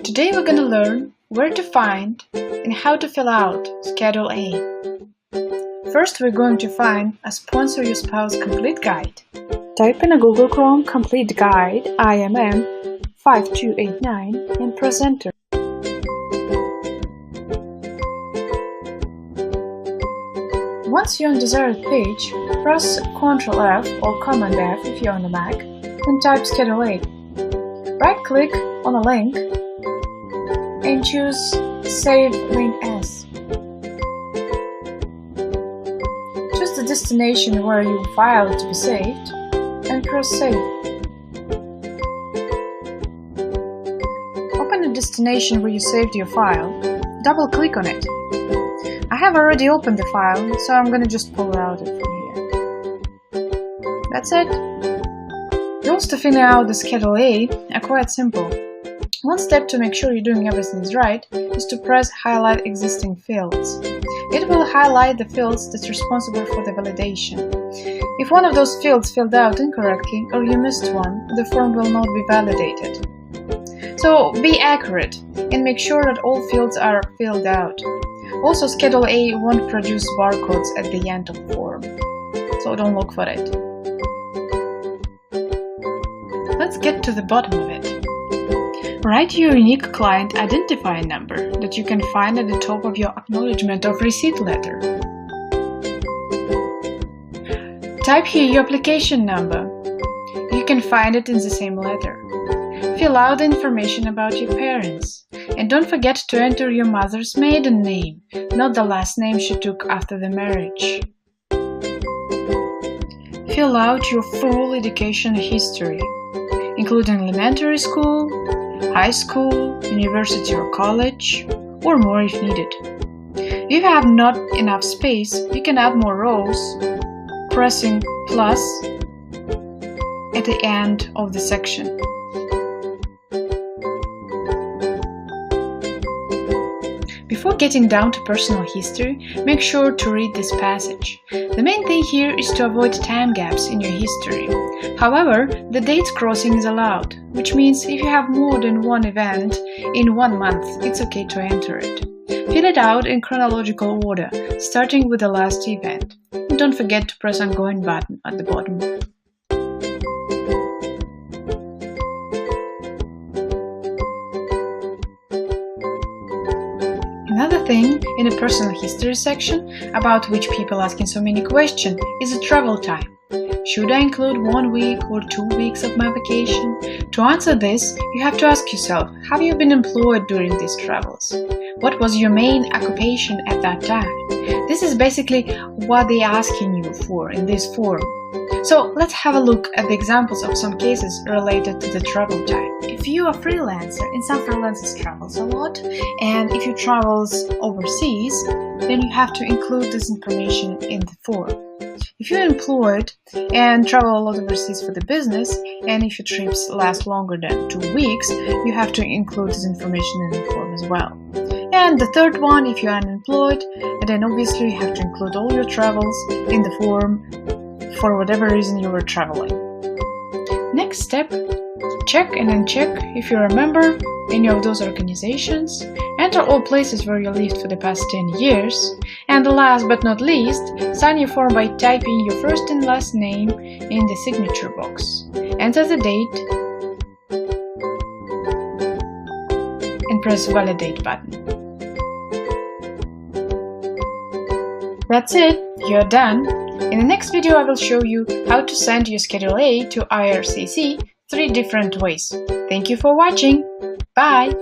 Today we're going to learn where to find and how to fill out Schedule A. First, we're going to find a Sponsor Your Spouse Complete Guide. Type in a Google Chrome Complete Guide IMM 5289 and press Enter. Once you're on the desired page, press Ctrl F or Command F if you're on the Mac and type Schedule A. Right-click on a link and choose Save Link As. Choose the destination where your file to be saved and press Save. Open the destination where you saved your file. Double-click on it. I have already opened the file, so I'm going to just pull out it from here. That's it. Rules to fill out the Schedule A are quite simple. One step to make sure you're doing everything right is to press Highlight Existing Fields. It will highlight the fields that's responsible for the validation. If one of those fields filled out incorrectly or you missed one, the form will not be validated. So be accurate and make sure that all fields are filled out. Also, Schedule A won't produce barcodes at the end of the form, so don't look for it. Let's get to the bottom of it. Write your unique client identifier number that you can find at the top of your Acknowledgement of Receipt letter. Type here your application number. You can find it in the same letter. Fill out the information about your parents. And don't forget to enter your mother's maiden name, not the last name she took after the marriage. Fill out your full education history, including elementary school, high school, university or college, or more if needed. If you have not enough space, you can add more rows, pressing plus at the end of the section. Before getting down to personal history, make sure to read this passage. The main thing here is to avoid time gaps in your history. However, the dates crossing is allowed, which means if you have more than one event in 1 month, it's okay to enter it. Fill it out in chronological order, starting with the last event. And don't forget to press Ongoing button at the bottom. Another thing in the personal history section, about which people asking so many questions, is the travel time. Should I include 1 week or 2 weeks of my vacation? To answer this, you have to ask yourself, have you been employed during these travels? What was your main occupation at that time? This is basically what they're asking you for in this form. So let's have a look at the examples of some cases related to the travel time. If you are a freelancer, and some freelancers travels a lot, and if you travels overseas, then you have to include this information in the form. If you're employed and travel a lot overseas for the business, and if your trips last longer than 2 weeks, you have to include this information in the form as well. And the third one, if you're unemployed, then obviously you have to include all your travels in the form for whatever reason you were traveling. Next step, check and uncheck if you're a member in any of those organizations, enter all places where you lived for the past 10 years, and last but not least, sign your form by typing your first and last name in the signature box. Enter the date and press Validate button. That's it, you're done. In the next video I will show you how to send your Schedule A to IRCC 3 different ways. Thank you for watching. Bye!